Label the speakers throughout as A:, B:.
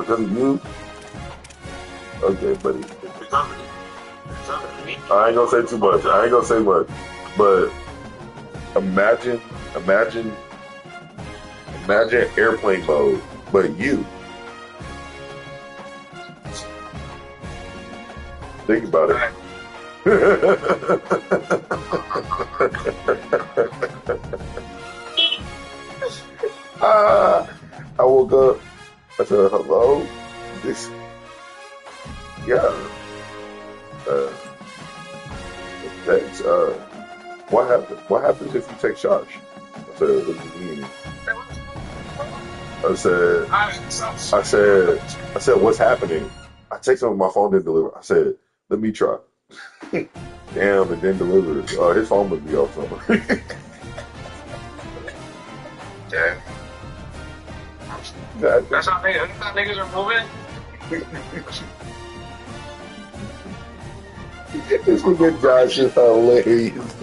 A: because of you? Okay, buddy. I ain't gonna say too much. I ain't gonna say much. But imagine airplane mode, but you. Think about it. I woke up. I said, "Hello." This, yeah. That's what happens? What happens if you take shots? I said, "What do you mean?" I said, "What's happening?" I texted him, my phone didn't deliver. I said, "Let me try." Damn, it didn't deliver. His phone must be off somewhere.
B: Yeah. That's how niggas are moving.
A: This nigga Josh is hilarious.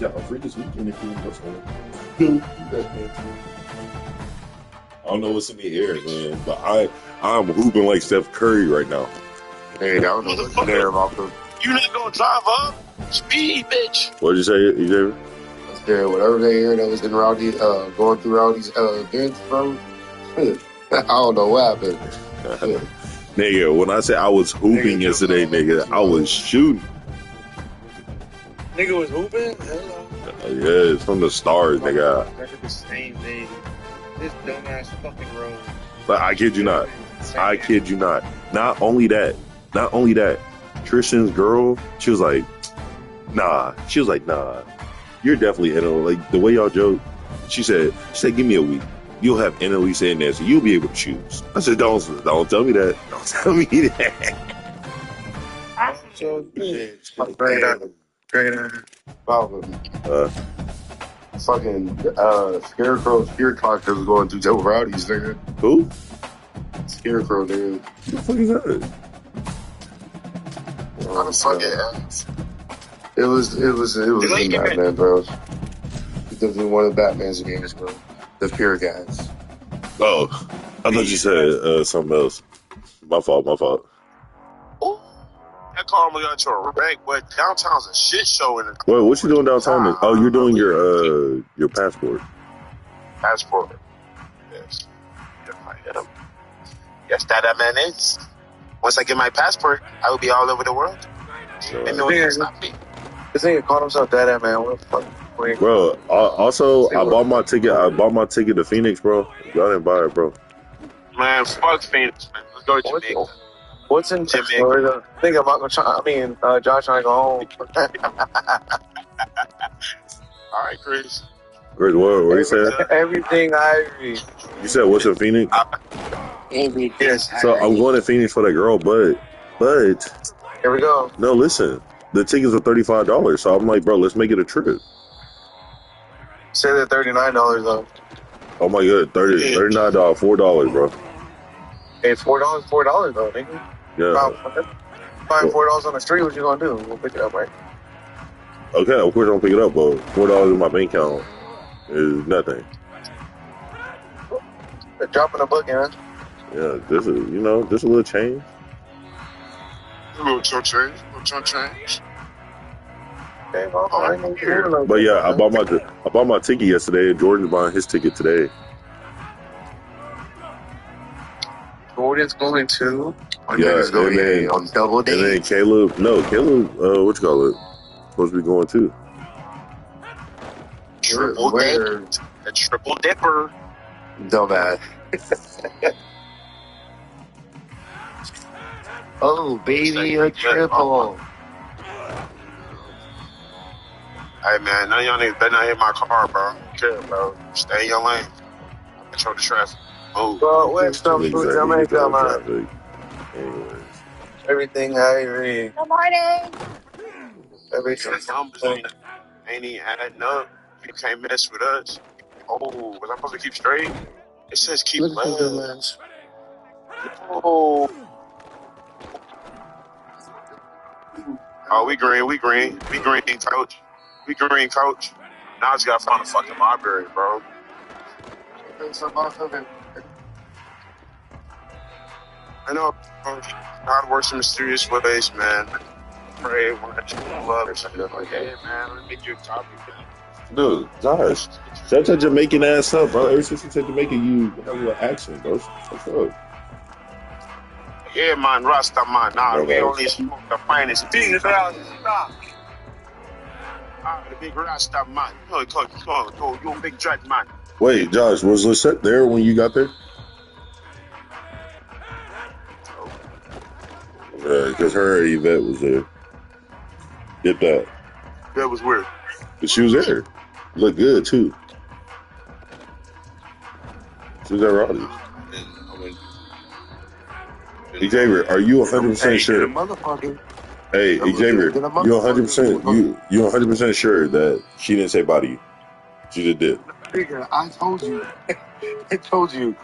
A: Yeah, I'm free this weekend if you want to go somewhere. I don't know what's in the air, man, but I'm hooping like Steph Curry right now.
C: Hey, I don't know what's in there about them.
B: You not gonna drive up? Speed, bitch.
A: What did you say, Xavier?
C: Yeah, whatever they hear that was in Rowdy, going through Rowdy's events, bro. I don't know what happened.
A: Nigga, when I say I was hooping yesterday, nigga, I was shooting.
B: Nigga was hooping?
A: Yeah, it's from the stars, nigga.
B: That's the same thing. This dumbass fucking road.
A: But I kid you not. I kid you not. Not only that. Tristan's girl, she was like, nah. You're definitely in it. Like, the way y'all joke, she said, give me a week. You'll have Annalisa in there, so you'll be able to choose. I said, don't tell me that. Don't tell me that.
C: So, great. Fucking Scarecrow Spirit Clock that was going through Joe Rowdy's, nigga.
A: Who?
C: Scarecrow, dude.
A: What the fuck is that?
C: What the fuck is It was in Batman, bro. It was one of the Batman's games, bro. The Pure Guys.
A: Oh, I thought you said something else. My fault.
B: Oh, that car almost got to a wreck, but downtown's a shit show.
A: Wait, what you doing downtown? Oh, you're doing your passport.
B: Passport. Yes. I am. Yes, that man is. Once I get my passport, I will be all over the world. And no one can stop me.
C: This nigga called himself that man. What the fuck?
A: Bro, also, I bought my ticket to Phoenix, bro. Y'all didn't buy it, bro.
B: Man, fuck Phoenix, man. Let's go to Jamaica.
C: What's in Jamaica? Josh trying to go home.
B: All right, Chris.
A: Chris, what you said?
C: Everything I read.
A: You said what's in Phoenix? So I'm going to Phoenix for that girl, but
C: here we go.
A: No, listen. The tickets are $35, so I'm like, bro, let's make it a trip.
C: Say they're $39 though.
A: Oh my god, $39, $4, bro.
C: Hey, $4 though, nigga.
A: Yeah.
C: Find $4 on the street. What you gonna do? We'll pick it up, right?
A: Okay, of course I'm gonna pick it up, but $4 in my bank account is nothing.
C: Dropping a book, man.
A: Yeah, this is just a little change.
B: A little chunk change. A little chunk change.
C: Okay, well, I ain't here.
A: But yeah, I bought my ticket yesterday. Jordan's buying his ticket today.
C: Jordan's going to.
A: Yeah, and then
C: on double
A: and then Caleb, what you call it? Supposed to be going too.
B: Triple dipper. A triple dipper.
C: Dumbass. Oh, baby, a triple.
B: Hey, man, none of y'all niggas better not hit my car, bro. Care, bro. Stay in your lane. Control the traffic. Oh.
C: Bro, where's some food Jamaica, man?
A: Traffic. Anyways.
C: Everything I read.
D: Good morning.
B: Everything. Numbers ain't even adding up. You can't mess with us. Oh, was I supposed to keep straight? It says keep left. Oh. Oh, we green, coach. We green, coach. Now I just gotta find a fucking library, bro. I know God works in mysterious ways, man. Pray when I love or something like that. Yeah, man, let me make you a copy.
A: Dude, Josh, shut your Jamaican ass up, bro. Ever since you said Jamaican, you have a little accent, bro. What's up?
B: Yeah, man, Rasta, man. Nah, we only smoke the finest things around the stock. The big Rasta, man. Go, you big dread, man.
A: Wait, Josh, was Lisette there when you got there? Because her Yvette was there. Get that.
B: That was weird.
A: But she was there. Looked good, too. She was at Roddy's. Xavier, are you 100% sure? Hey, Xavier, you 100% sure that she didn't say bye to you? She just did.
C: I told you. I told you.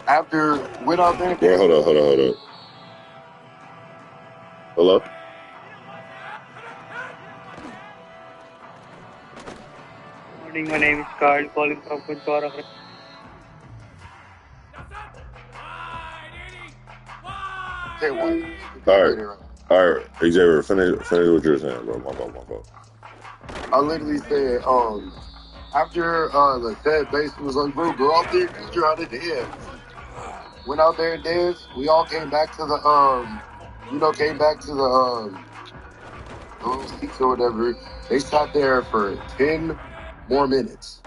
C: After went out there.
A: Well, hold on. Hello?
E: Morning, my name is Carl, calling from Kuntora.
A: All right, Xavier, finish what you're saying, bro. My fault.
C: I literally said, after the Fed basically was like, bro, go out there, teach her how to dance. Went out there and danced. We all came back to the those seats or whatever. They sat there for 10 more minutes.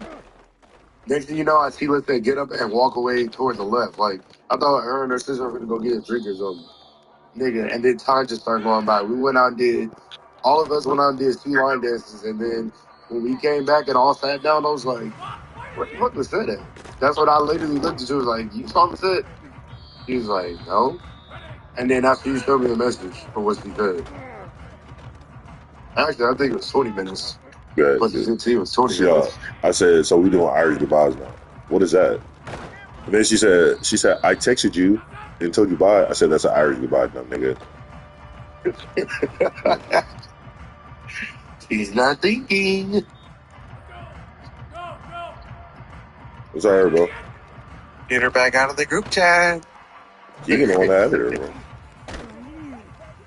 C: Next thing you know, I see Lisa get up and walk away toward the left. Like, I thought her and her sister were going to go get a drink or something. Nigga, and then time just started going by. All of us went out and did 2 line dances, and then when we came back and all sat down, I was like, what the fuck was that at? That's what I literally looked at. She was like, you saw the set? He was like, no. And then after you showed me the message for what she said. Actually, I think it was 20 minutes.
A: Yeah,
C: but it was 20 minutes.
A: I said, so we doing Irish goodbyes now. What is that? And then she said, I texted you and told you bye. I said, that's an Irish goodbye now, nigga.
C: He's not thinking.
A: What's all right, bro?
C: Get her back out of the group chat.
A: You can want to add her, bro.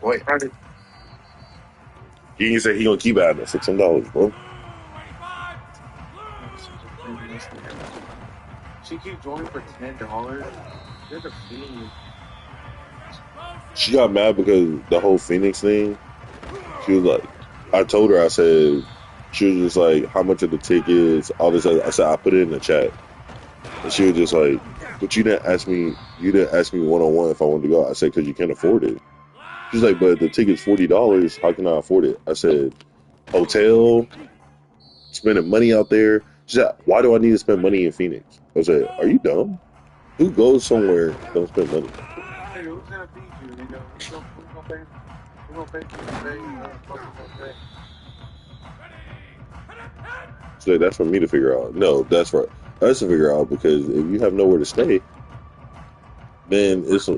C: Wait,
A: He can say he gonna keep adding it for $10, bro.
C: She keep joining for $10. You're the fiend.
A: She got mad because the whole Phoenix thing. She was like, I told her, I said, she was just like, how much of the tickets, all this other. I said, I put it in the chat. And she was just like, but you didn't ask me one-on-one if I wanted to go. I said, because you can't afford it. She's like, but the ticket's $40. How can I afford it? I said, hotel, spending money out there. She said, why do I need to spend money in Phoenix? I said, are you dumb? Who goes somewhere and don't spend money?
C: Hey, who's gonna feed you, nigga? We're gonna pay.
A: So that's for me to figure out. No, that's for us to figure out, because if you have nowhere to stay, then it's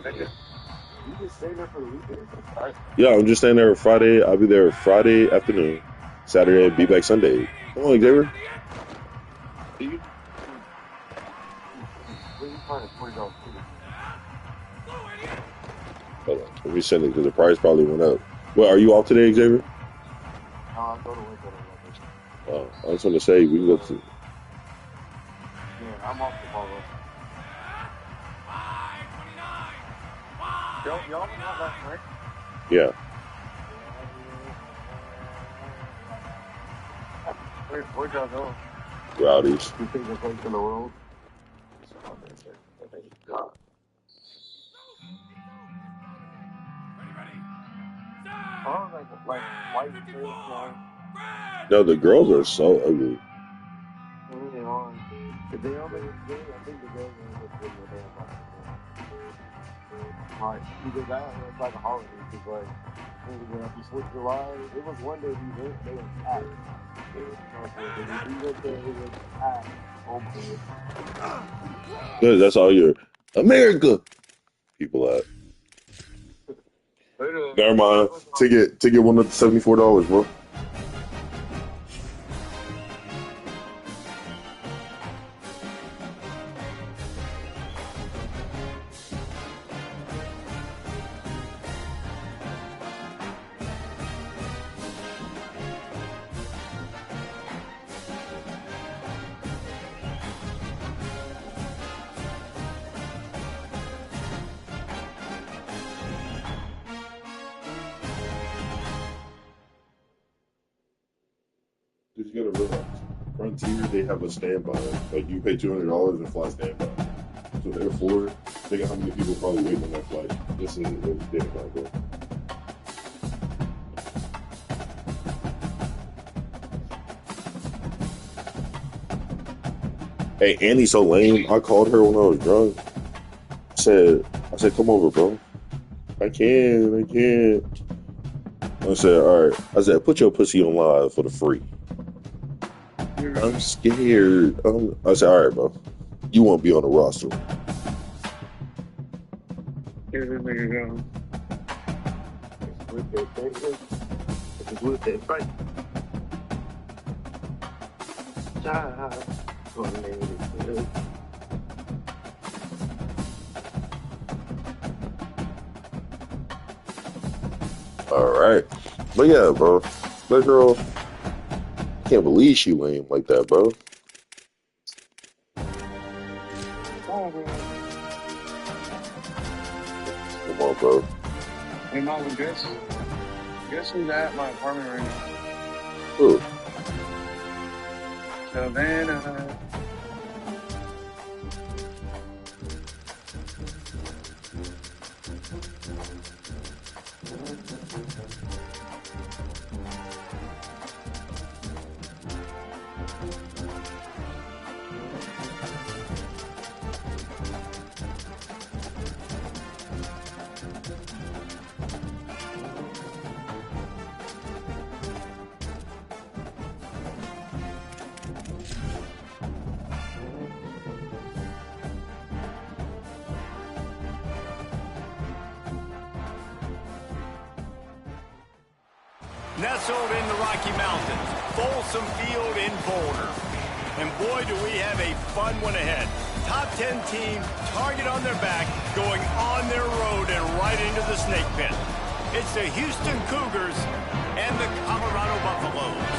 C: You just stay there for the weekend.
A: Yeah, I'm just staying there Friday. I'll be there Friday afternoon, Saturday, be back Sunday. Come on, Xavier. Hold on. Let me send it because the price probably went up. Well, are you off today, Xavier?
C: No, I'm going to work at 11.
A: I just want to say we can go to.
C: Yeah, I'm off tomorrow. Y'all went out last night?
A: Yeah.
C: Where'd y'all go?
A: Rowdies.
C: You think the place in the world? God. Oh, like white face now.
A: No, the girls are so ugly.
C: Really hard. If they only game, I think the girls are going to win the damn like, because it's like a holiday. Because, like, when you switch the line, it was one day we went, they were packed. We went there, it was packed. Oh my
A: Good, that's all your America people at. Never mind. Ticket went up to $74, bro. You gotta realize, Frontier, they have a standby. Like, you pay $200 and fly standby. So therefore, think of how many people probably waiting on that flight. This is what we did about bro. Hey, Annie's so lame. I called her when I was drunk. I said, come over, bro. I can't. I said, all right. I said, put your pussy on live for the free. I'm scared. I said, all right, bro. You won't be on the roster.
E: Here this nigga go.
C: It's with that fight.
A: All right. But yeah, bro. That girl, I can't believe she lame like that, bro. Come on, bro.
E: Hey, Mom, guess who's at my apartment right now?
A: Who?
E: Savannah.
D: Nestled in the Rocky Mountains, Folsom Field in Boulder. And boy, do we have a fun one ahead. Top 10 team, target on their back, going on their road and right into the snake pit. It's the Houston Cougars and the Colorado Buffaloes.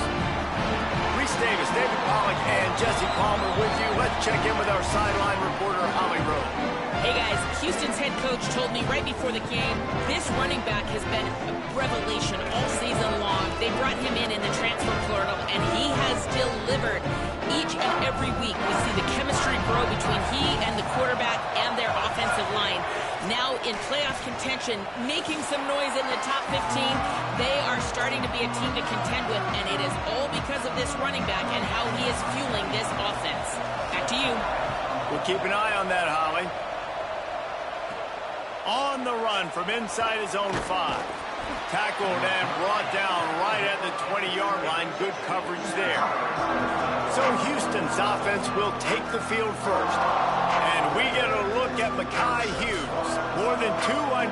D: Reese Davis, David Pollack, and Jesse Palmer with you. Let's check in with our sideline reporter, Holly Rowe.
F: Hey guys, Houston's head coach told me right before the game, this running back has been a revelation all season long. They brought him in the transfer portal, and he has delivered each and every week. We see the chemistry grow between he and the quarterback and their offensive line. Now in playoff contention, making some noise in the top 15, they are starting to be a team to contend with, and it is all because of this running back and how he is fueling this offense. Back to you.
D: We'll keep an eye on that, Holly. On the run from inside his own 5. Tackled and brought down right at the 20-yard line. Good coverage there. So Houston's offense will take the field first. And we get a look at Mekhi Hughes. More than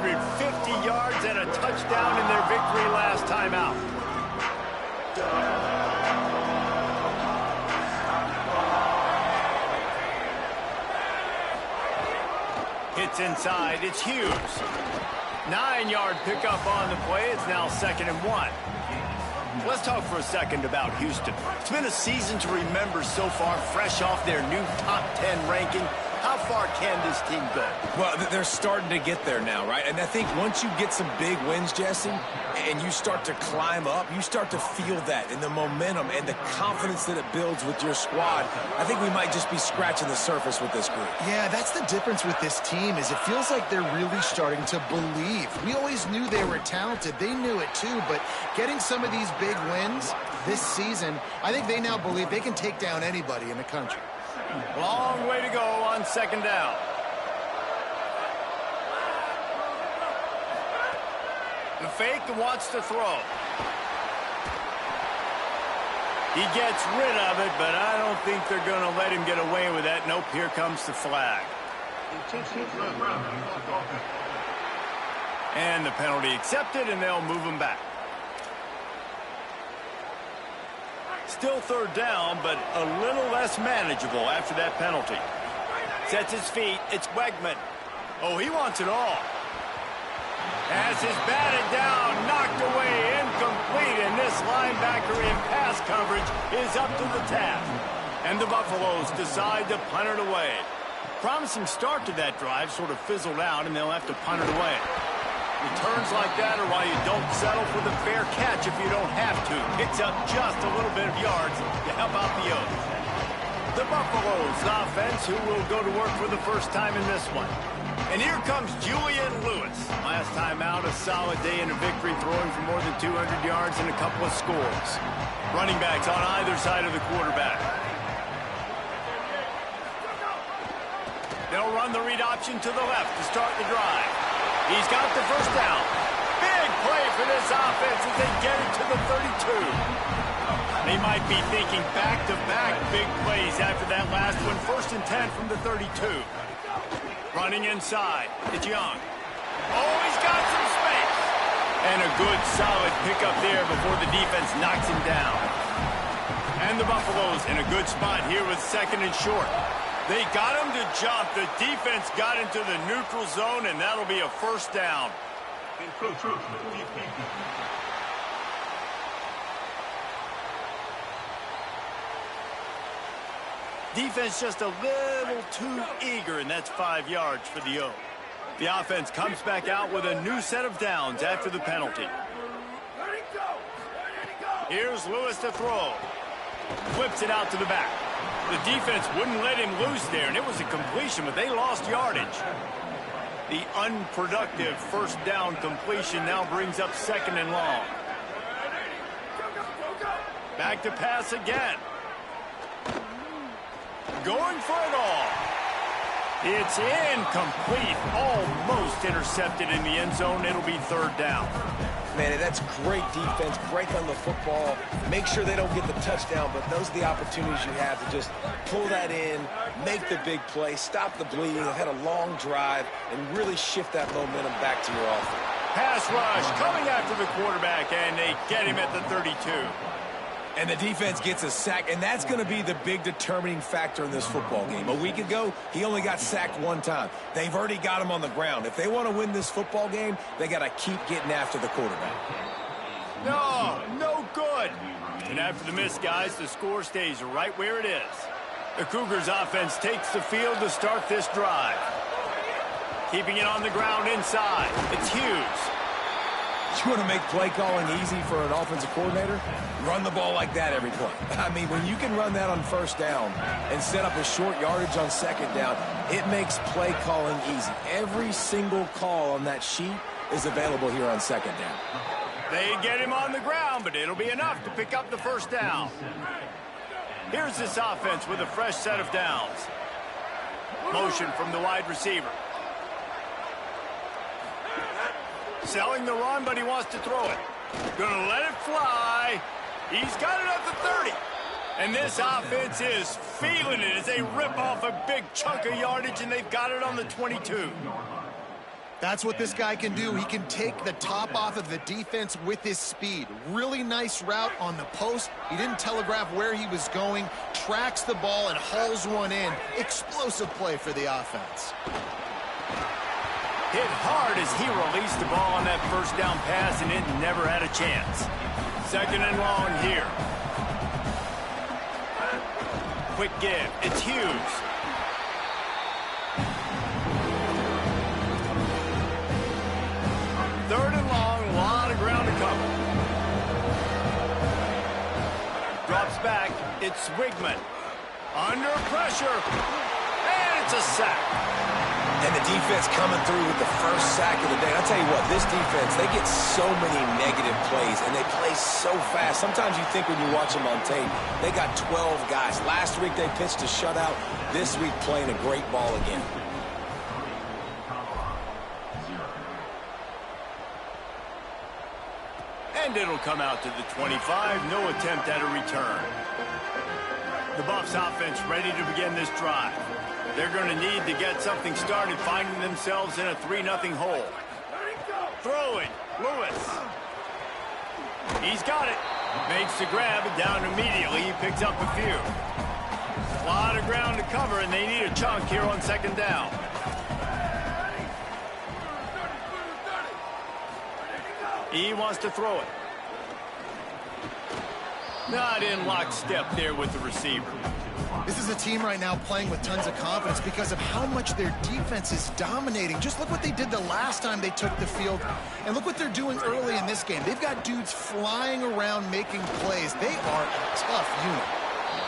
D: 250 yards and a touchdown in their victory last time out. Hits inside. It's Hughes. 9-yard pickup on the play. It's now 2nd and 1. Let's talk for a second about Houston. It's been a season to remember so far, fresh off their new top 10 ranking. How far can this team go?
G: Well, they're starting to get there now, right? And I think once you get some big wins, Jesse, and you start to climb up, you start to feel that and the momentum and the confidence that it builds with your squad. I think we might just be scratching the surface with this group.
H: Yeah, that's the difference with this team is it feels like they're really starting to believe. We always knew they were talented. They knew it too, but getting some of these big wins this season, I think they now believe they can take down anybody in the country.
D: Long way to go on 2nd down. The fake wants to throw. He gets rid of it, but I don't think they're going to let him get away with that. Nope, here comes the flag. And the penalty accepted, and they'll move him back. Still 3rd down, but a little less manageable after that penalty. Sets his feet. It's Wegman. Oh, he wants it all. Has his batted down, knocked away, incomplete, and this linebacker in pass coverage is up to the task. And the Buffaloes decide to punt it away. Promising start to that drive sort of fizzled out, and they'll have to punt it away. Returns like that are why you don't settle for the fair catch if you don't have to. Picks up just a little bit of yards to help out the O's. The Buffaloes offense, who will go to work for the first time in this one. And here comes Julian Lewis. Last time out, a solid day in a victory, throwing for more than 200 yards and a couple of scores. Running backs on either side of the quarterback. They'll run the read option to the left to start the drive. He's got the first down. Big play for this offense as they get it to the 32. They might be thinking back-to-back big plays after that last one. 1st and 10 from the 32. Running inside. It's Young. Oh, he's got some space. And a good, solid pickup there before the defense knocks him down. And the Buffaloes in a good spot here with 2nd and short. They got him to jump. The defense got into the neutral zone, and that'll be a 1st down. Defense just a little too eager, and that's 5 yards for the O. The offense comes back out with a new set of downs after the penalty. Here's Lewis to throw. Flips it out to the back. The defense wouldn't let him loose there, and it was a completion, but they lost yardage. The unproductive 1st down completion now brings up 2nd and long. Back to pass again. Going for it all. It's incomplete. Almost intercepted in the end zone. It'll be 3rd down.
G: Man, that's great defense. Break on the football. Make sure they don't get the touchdown, but those are the opportunities you have to just pull that in, make the big play, stop the bleeding. They've had a long drive and really shift that momentum back to your offense.
D: Pass rush coming after the quarterback, and they get him at the 32.
G: And the defense gets a sack, and that's going to be the big determining factor in this football game. A week ago, he only got sacked 1 time. They've already got him on the ground. If they want to win this football game, they got to keep getting after the quarterback.
D: No good. And after the miss, guys, the score stays right where it is. The Cougars offense takes the field to start this drive. Keeping it on the ground inside. It's Hughes.
G: You want to make play calling easy for an offensive coordinator? Run the ball like that every play. I mean, when you can run that on 1st down and set up a short yardage on 2nd down, it makes play calling easy. Every single call on that sheet is available here on 2nd down.
D: They get him on the ground, but it'll be enough to pick up the 1st down. Here's this offense with a fresh set of downs. Motion from the wide receiver. Selling the run, but he wants to throw it. Gonna let it fly. He's got it at the 30. And this offense is feeling it as they rip off a big chunk of yardage, and they've got it on the 22.
H: That's what this guy can do. He can take the top off of the defense with his speed. Really nice route on the post. He didn't telegraph where he was going, tracks the ball, and hauls one in. Explosive play for the offense.
D: Hit hard as he released the ball on that first down pass, and it never had a chance. Second and long here. Quick give. It's Hughes. Third and long, a lot of ground to cover. Drops back, it's Wigman. Under pressure, and it's a sack.
G: And the defense coming through with the first sack of the day. I'll tell you what, this defense, they get so many negative plays, and they play so fast. Sometimes you think when you watch them on tape, they got 12 guys. Last week they pitched a shutout. This week playing a great ball again.
D: And it'll come out to the 25. No attempt at a return. The Buffs offense ready to begin this drive. They're going to need to get something started, finding themselves in a 3-0 hole. Throwing, Lewis. He's got it. Makes the grab, and down immediately. He picks up a few. A lot of ground to cover, and they need a chunk here on second down. He wants to throw it. Not in lockstep there with the receiver.
H: This is a team right now playing with tons of confidence because of how much their defense is dominating. Just look what they did the last time they took the field, and look what they're doing early in this game. They've got dudes flying around making plays. They are a tough unit.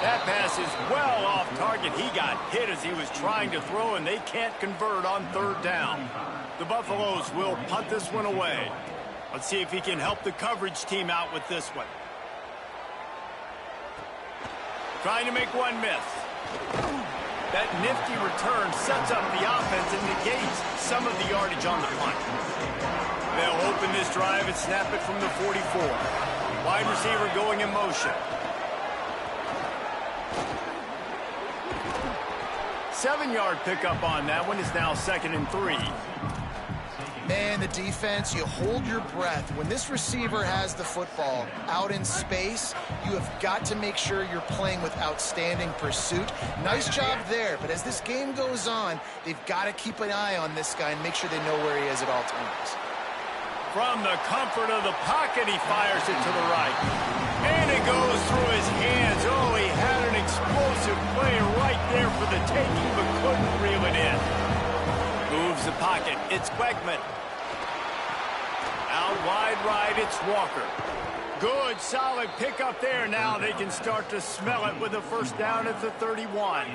D: That pass is well off target. He got hit as he was trying to throw, and they can't convert on third down. The Buffaloes will punt this one away. Let's see if he can help the coverage team out with this one. Trying to make one miss. That nifty return sets up the offense and negates some of the yardage on the punt. They'll open this drive and snap it from the 44. Wide receiver going in motion. 7-yard pickup on that one is now 2nd and 3.
H: Man, the defense, you hold your breath. When this receiver has the football out in space, you have got to make sure you're playing with outstanding pursuit. Nice job there, but as this game goes on, they've got to keep an eye on this guy and make sure they know where he is at all times.
D: From the comfort of the pocket, he fires it to the right. And it goes through his hands. Oh, he had an explosive play right there for the taking, but couldn't reel it in. Moves the pocket. It's Wegman. Out wide right, it's Walker. Good, solid pickup there. Now they can start to smell it with a first down at the 31.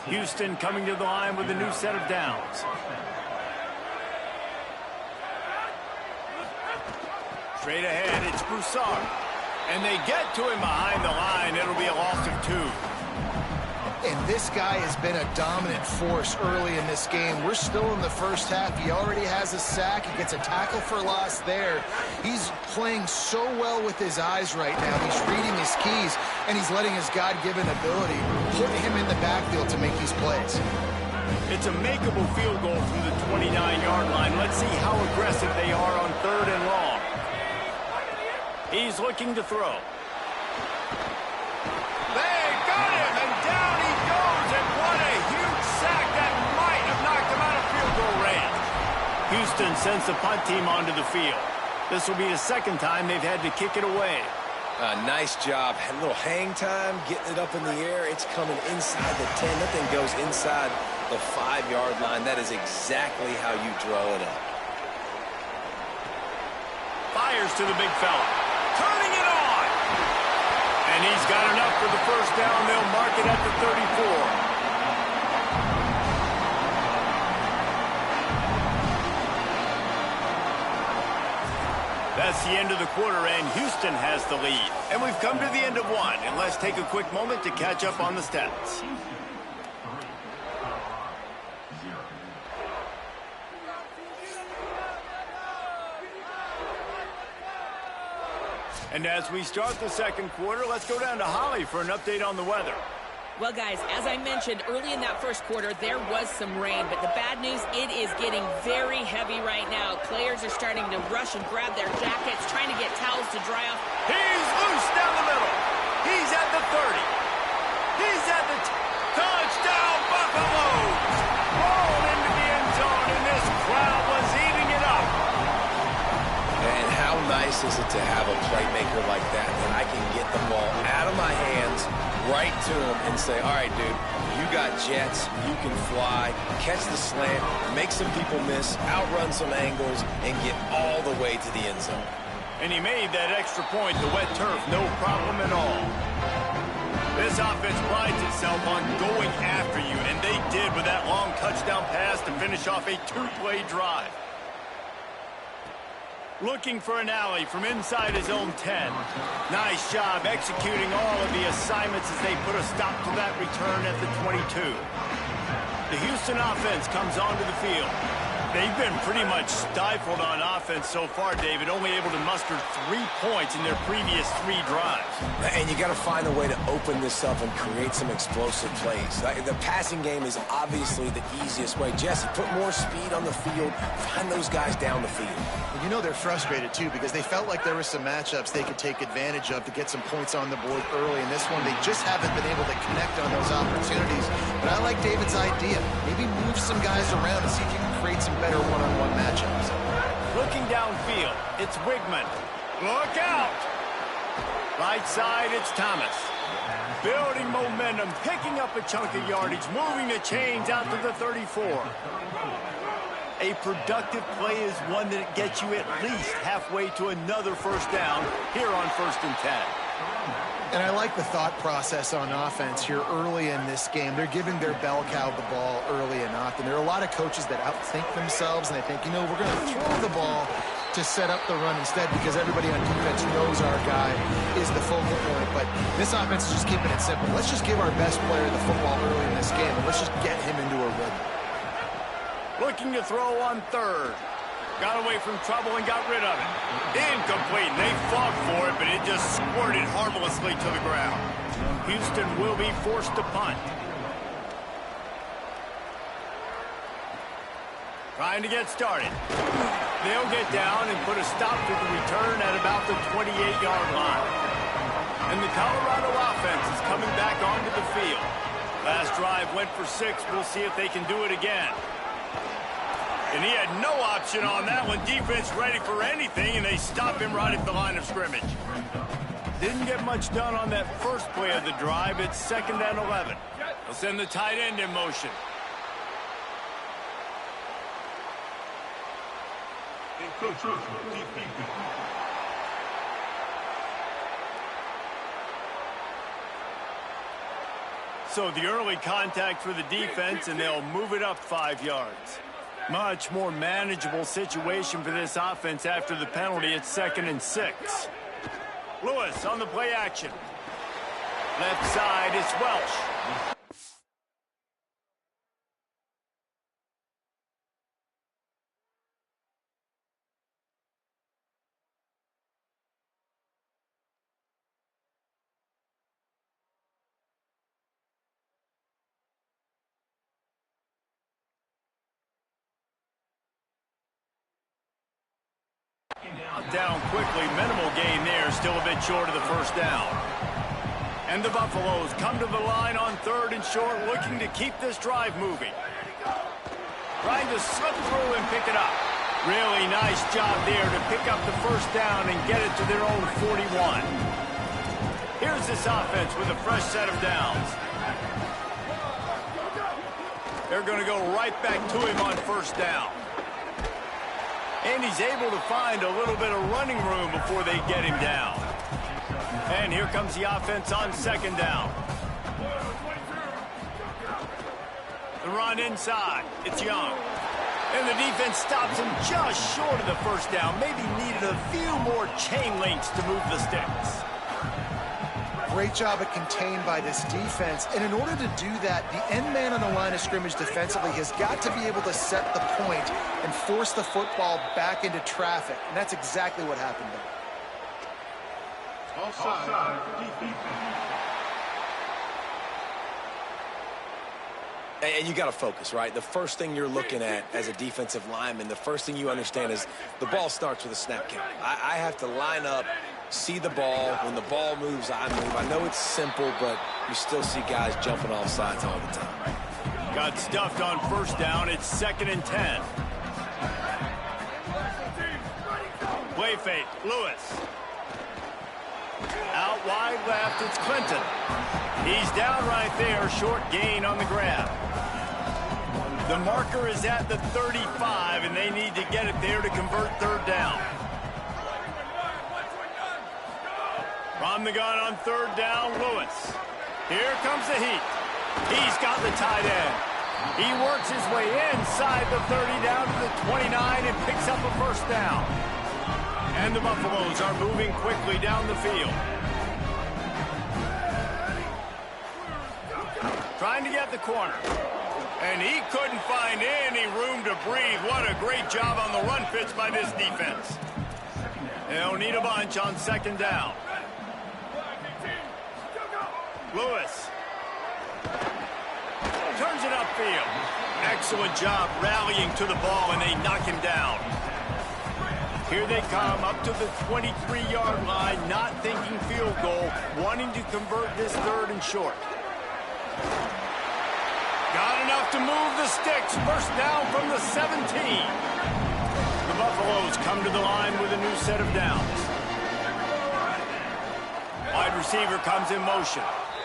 D: Houston coming to the line with a new set of downs. Straight ahead, it's Broussard. And they get to him behind the line. It'll be a loss of 2.
H: And this guy has been a dominant force early in this game. We're still in the first half. He already has a sack. He gets a tackle for loss there. He's playing so well with his eyes right now. He's reading his keys, and he's letting his God-given ability put him in the backfield to make these plays.
D: It's a makeable field goal from the 29-yard line. Let's see how aggressive they are on 3rd and long. He's looking to throw. They got him, and down he goes, and what a huge sack that might have knocked him out of field goal range. Houston sends the punt team onto the field. This will be the second time they've had to kick it away.
G: Nice job. Had a little hang time, getting it up in the air. It's coming inside the 10. That thing goes inside the 5-yard line. That is exactly how you draw it up.
D: Fires to the big fella. Turning it on. And he's got enough for the first down. They'll mark it at the 34. That's the end of the quarter, and Houston has the lead. And we've come to the end of one, and let's take a quick moment to catch up on the stats. And as we start the second quarter, let's go down to Holly for an update on the weather.
F: Well, guys, as I mentioned, early in that first quarter, there was some rain. But the bad news, it is getting very heavy right now. Players are starting to rush and grab their jackets, trying to get towels to dry off.
D: He's loose down the middle. He's at the 30. He's at the touchdown, Buffaloes! Rolled into the end zone, and this crowd was eating it up.
G: And how nice is it to have a playmaker like that I can get the ball out of my hands, right to him, and say, all right, dude, you got jets, you can fly, catch the slant, make some people miss, outrun some angles, and get all the way to the end zone.
D: And he made that extra point, the wet turf, no problem at all. This offense prides itself on going after you, and they did with that long touchdown pass to finish off a two-play drive. Looking for an alley from inside his own 10. Nice job executing all of the assignments as they put a stop to that return at the 22. The Houston offense comes onto the field. They've been pretty much stifled on offense so far, David, only able to muster 3 points in their previous 3 drives.
G: And you got to find a way to open this up and create some explosive plays. The passing game is obviously the easiest way. Jesse, put more speed on the field. Find those guys down the field.
H: You know they're frustrated, too, because they felt like there were some matchups they could take advantage of to get some points on the board early. In this one, they just haven't been able to connect on those opportunities. But I like David's idea. Maybe move some guys around and see if you can create some better one-on-one matchups.
D: Looking downfield, it's Wigman. Look out! Right side, it's Thomas. Building momentum, picking up a chunk of yardage, moving the chains out to the 34. A productive play is one that gets you at least halfway to another first down here on 1st and 10.
H: And I like the thought process on offense here early in this game. They're giving their bell cow the ball early and often. There are a lot of coaches that outthink themselves, and they think, you know, we're going to throw the ball to set up the run instead because everybody on defense knows our guy is the focal point. But this offense is just keeping it simple. Let's just give our best player the football early in this game, and let's just get him into a rhythm.
D: Looking to throw on 3rd. Got away from trouble and got rid of it. Incomplete. They fought for it, but it just squirted harmlessly to the ground. Houston will be forced to punt. Trying to get started. They'll get down and put a stop to the return at about the 28-yard line. And the Colorado offense is coming back onto the field. Last drive went for 6. We'll see if they can do it again. And he had no option on that one. Defense ready for anything, and they stop him right at the line of scrimmage. Didn't get much done on that first play of the drive. It's 2nd and 11. They'll send the tight end in motion. So the early contact for the defense, and they'll move it up 5 yards. Much more manageable situation for this offense after the penalty. It's 2nd and 6. Lewis on the play action. Left side, it's Welsh. Down quickly, minimal gain there, still a bit short of the first down. And the Buffaloes come to the line on 3rd and short, looking to keep this drive moving. Trying to slip through and pick it up. Really nice job there to pick up the first down and get it to their own 41. Here's this offense with a fresh set of downs. They're going to go right back to him on 1st down. And he's able to find a little bit of running room before they get him down. And here comes the offense on 2nd down. The run inside. It's Young. And the defense stops him just short of the first down. Maybe needed a few more chain links to move the sticks.
H: Great job at contained by this defense. And in order to do that, the end man on the line of scrimmage defensively has got to be able to set the point and force the football back into traffic. And that's exactly what happened there.
E: Offside.
G: And you got to focus, right? The first thing you're looking at as a defensive lineman, the first thing you understand is the ball starts with a snap count. I have to line up, see the ball. When the ball moves, I move. I know it's simple, but you still see guys jumping off sides all the time.
D: Got stuffed on first down. It's 2nd and 10. Play fake, Lewis. Out wide left, it's Clinton. He's down right there, short gain on the grab. The marker is at the 35, and they need to get it there to convert 3rd down. From the gun on 3rd down, Lewis. Here comes the heat. He's got the tight end. He works his way inside the 30 down to the 29 and picks up a 1st down. And the Buffaloes are moving quickly down the field. Trying to get the corner. And he couldn't find any room to breathe. What a great job on the run pitch by this defense. They'll need a bunch on 2nd down. Lewis. Turns it upfield. Excellent job rallying to the ball, and they knock him down. Here they come up to the 23-yard line, not thinking field goal, wanting to convert this 3rd and short. Got enough to move the sticks. 1st down from the 17. The Buffaloes come to the line with a new set of downs. Wide receiver comes in motion.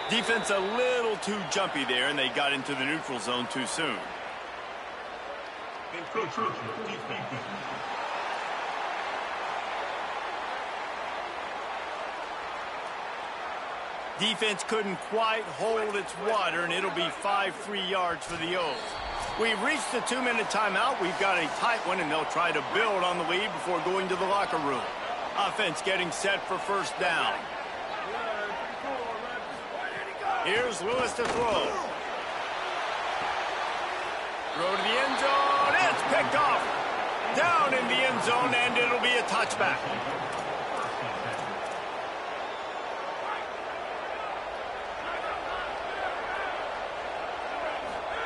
D: Defense a little too jumpy there, and they got into the neutral zone too soon. Defense couldn't quite hold its water, and it'll be 5 free yards for the O's. We've reached the 2-minute timeout. We've got a tight one, and they'll try to build on the lead before going to the locker room. Offense getting set for 1st down. Here's Lewis to throw. Throw to the end zone. It's picked off. Down in the end zone, and it'll be a touchback.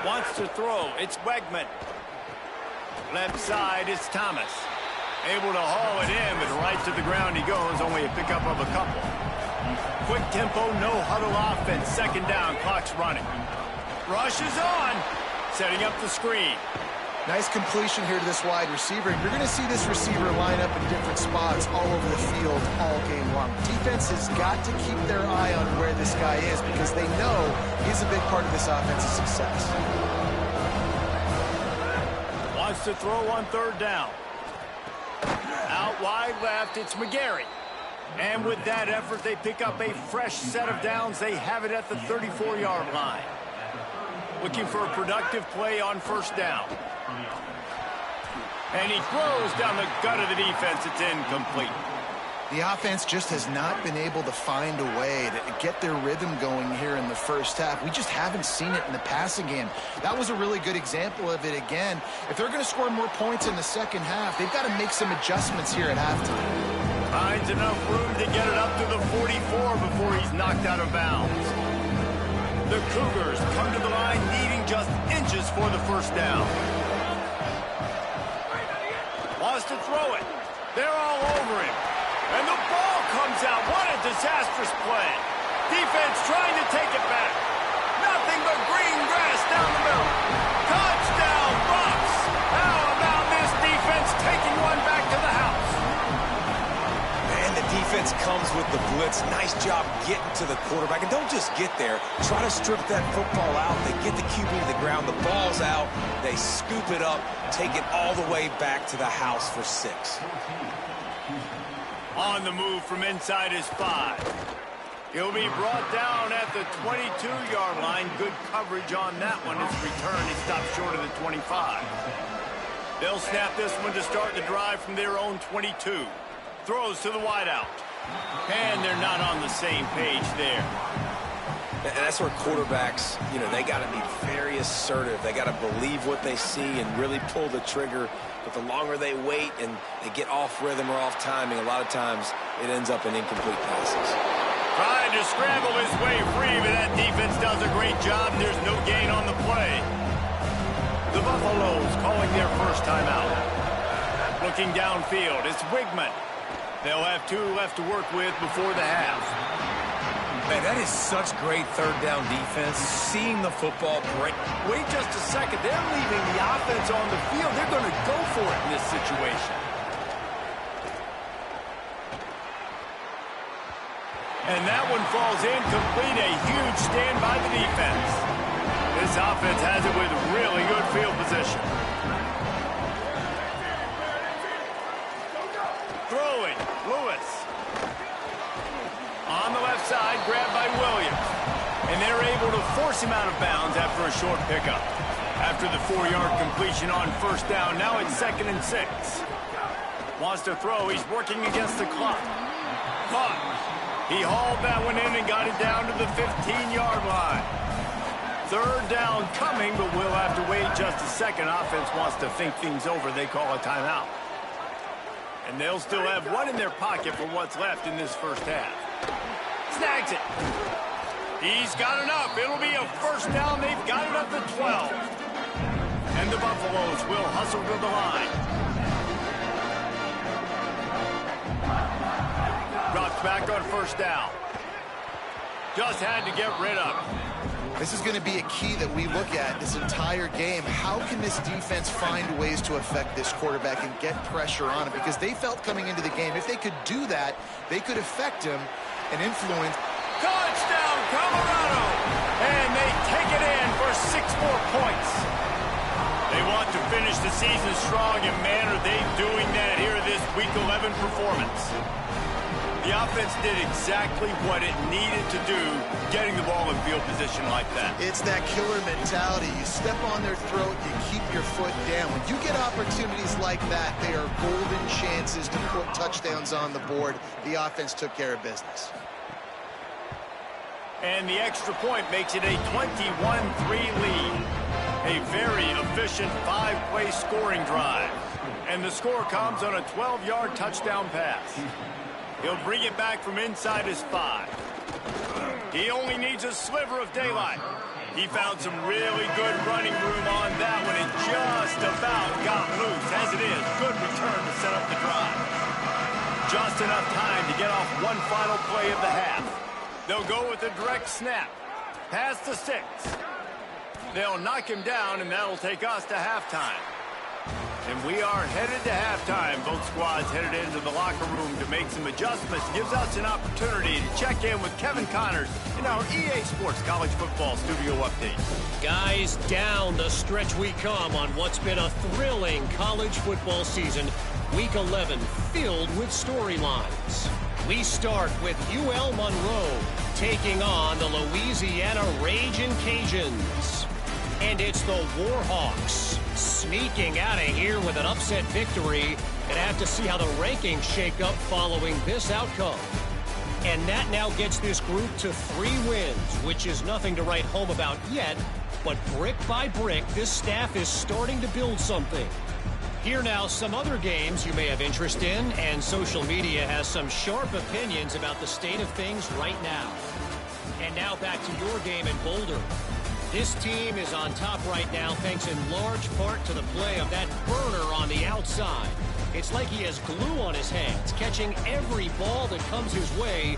D: Wants to throw. It's Wegman. Left side is Thomas. Able to haul it in, but right to the ground he goes. Only a pickup of a couple. Quick tempo, no huddle offense. 2nd down, clock's running. Rush is on. Setting up the screen.
H: Nice completion here to this wide receiver. You're going to see this receiver line up in different spots all over the field all game long. Defense has got to keep their eye on where this guy is because they know he's a big part of this offense's success.
D: Wants to throw on 3rd down. Out wide left, it's McGarry. And with that effort, they pick up a fresh set of downs. They have it at the 34-yard line. Looking for a productive play on 1st down. And he throws down the gut of the defense. It's incomplete.
H: The offense just has not been able to find a way to get their rhythm going here in the 1st half. We just haven't seen it in the passing game. That was a really good example of it again. If they're going to score more points in the 2nd half, they've got to make some adjustments here at halftime.
D: Finds enough room to get it up to the 44 before he's knocked out of bounds. The Cougars come to the line needing just inches for the 1st down. Wants to throw it. They're all over him. And the ball comes out. What a disastrous play. Defense trying to take it back. Nothing but green grass down the middle. Touchdown, Bucks. How about this defense taking one back to the house?
G: And the defense comes with the blitz. Nice job getting to the quarterback. And don't just get there. Try to strip that football out. They get the QB to the ground. The ball's out. They scoop it up, take it all the way back to the house for 6.
D: On the move from inside is 5. He'll be brought down at the 22-yard line. Good coverage on that one. His return, he stopped short of the 25. They'll snap this one to start the drive from their own 22. Throws to the wideout. And they're not on the same page there.
G: And that's where quarterbacks, they got to be very assertive. They got to believe what they see and really pull the trigger. But the longer they wait and they get off rhythm or off timing, a lot of times it ends up in incomplete passes.
D: Trying to scramble his way free, but that defense does a great job. There's no gain on the play. The Buffaloes calling their first timeout. Looking downfield, it's Wigman. They'll have 2 left to work with before the half.
G: Man, that is such great third down defense. Seeing the football break.
D: Wait just a second. They're leaving the offense on the field. They're going to go for it in this situation. And that one falls incomplete. A huge stand by the defense. This offense has it with really good field position. Throwing, Lewis. On the left side, grabbed by Williams. And they're able to force him out of bounds after a short pickup. After the 4-yard completion on first down, now it's 2nd and 6. Wants to throw, he's working against the clock. Caught. He hauled that one in and got it down to the 15-yard line. Third down coming, but we'll have to wait just a second. Offense wants to think things over. They call a timeout. And they'll still have one in their pocket for what's left in this first half. Snags it. He's got enough. It'll be a first down. They've got it up to 12. And the Buffaloes will hustle to the line. Drops back on first down. Just had to get rid of it.
H: This is going to be a key that we look at this entire game. How can this defense find ways to affect this quarterback and get pressure on him? Because they felt coming into the game, if they could do that, they could affect him and influence.
D: Touchdown, Colorado! And they take it in for 6 more points. They want to finish the season strong, and man, are they doing that here in this Week 11 performance. The offense did exactly what it needed to do, getting the ball in field position like that.
H: It's that killer mentality. You step on their throat, you keep your foot down. When you get opportunities like that, they are golden chances to put touchdowns on the board. The offense took care of business.
D: And the extra point makes it a 21-3 lead. A very efficient 5-play scoring drive. And the score comes on a 12-yard touchdown pass. He'll bring it back from inside his 5. He only needs a sliver of daylight. He found some really good running room on that one and just about got loose. As it is, good return to set up the drive. Just enough time to get off one final play of the half. They'll go with a direct snap. Pass to 6. They'll knock him down, and that'll take us to halftime. And we are headed to halftime. Both squads headed into the locker room to make some adjustments. Gives us an opportunity to check in with Kevin Connors in our EA Sports College Football Studio Update.
I: Guys, down the stretch we come on what's been a thrilling college football season. Week 11 filled with storylines. We start with UL Monroe taking on the Louisiana Ragin' Cajuns. And it's the Warhawks sneaking out of here with an upset victory. Gonna have to see how the rankings shake up following this outcome. And that now gets this group to 3 wins, which is nothing to write home about yet. But brick by brick, this staff is starting to build something. Here now, some other games you may have interest in, and social media has some sharp opinions about the state of things right now. And now back to your game in Boulder. This team is on top right now thanks in large part to the play of that burner on the outside. It's like he has glue on his hands, catching every ball that comes his way,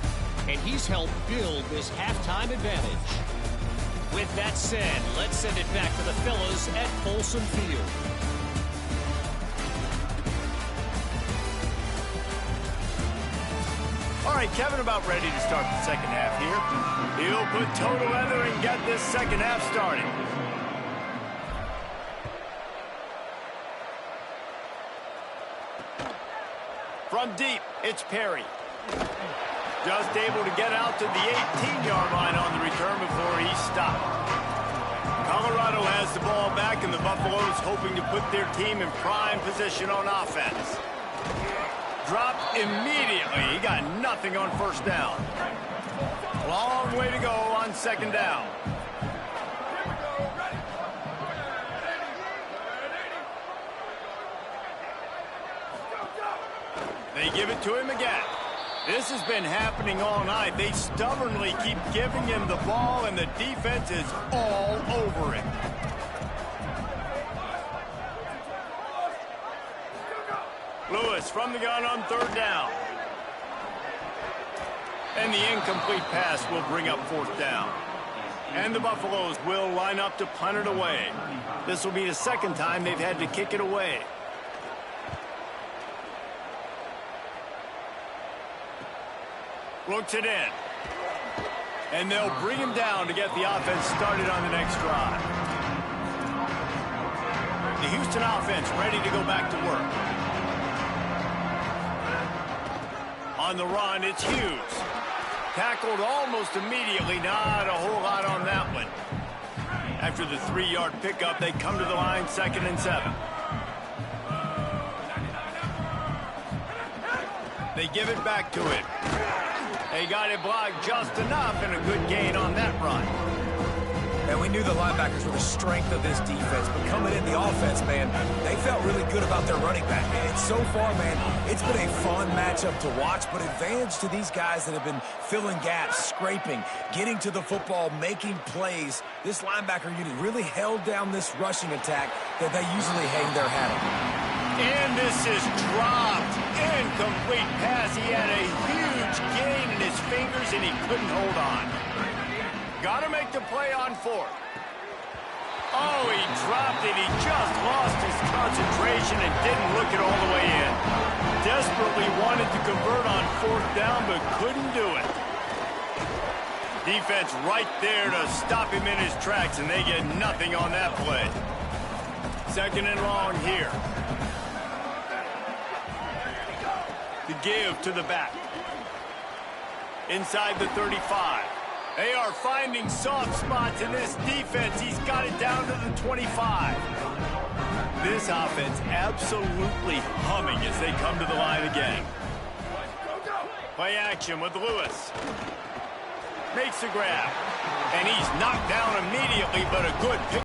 I: and he's helped build this halftime advantage. With that said, let's send it back to the fellas at Folsom Field.
D: All right, Kevin about ready to start the second half here. He'll put toe to leather and get this second half started. From deep, it's Perry. Just able to get out to the 18-yard line on the return before he stopped. Colorado has the ball back, and the Buffaloes hoping to put their team in prime position on offense. Dropped immediately. He got nothing on first down. Long way to go on second down. They give it to him again. This has been happening all night. They stubbornly keep giving him the ball, and the defense is all over him. Lewis from the gun on 3rd down. And the incomplete pass will bring up 4th down. And the Buffaloes will line up to punt it away. This will be the 2nd time they've had to kick it away. Looks it in. And they'll bring him down to get the offense started on the next drive. The Houston offense ready to go back to work. On the run, it's Hughes. Tackled almost immediately. Not a whole lot on that one. After the 3-yard pickup, they come to the line, 2nd and 7. They give it back to him. They got it blocked just enough, and a good gain on that run.
G: And we knew the linebackers were the strength of this defense, but coming in the offense, man, they felt really good about their running back. And so far, man, it's been a fun matchup to watch, but advantage to these guys that have been filling gaps, scraping, getting to the football, making plays. This linebacker unit really held down this rushing attack that they usually hang their hat on.
D: And this is dropped. Incomplete pass. He had a huge gain in his fingers, and he couldn't hold on. Got to make the play on 4th. Oh, he dropped it. He just lost his concentration and didn't look it all the way in. Desperately wanted to convert on 4th down, but couldn't do it. Defense right there to stop him in his tracks, and they get nothing on that play. 2nd and long here. The give to the back. Inside the 35. They are finding soft spots in this defense. He's got it down to the 25. This offense absolutely humming as they come to the line again. Play action with Lewis. Makes the grab. And he's knocked down immediately, but a good pick.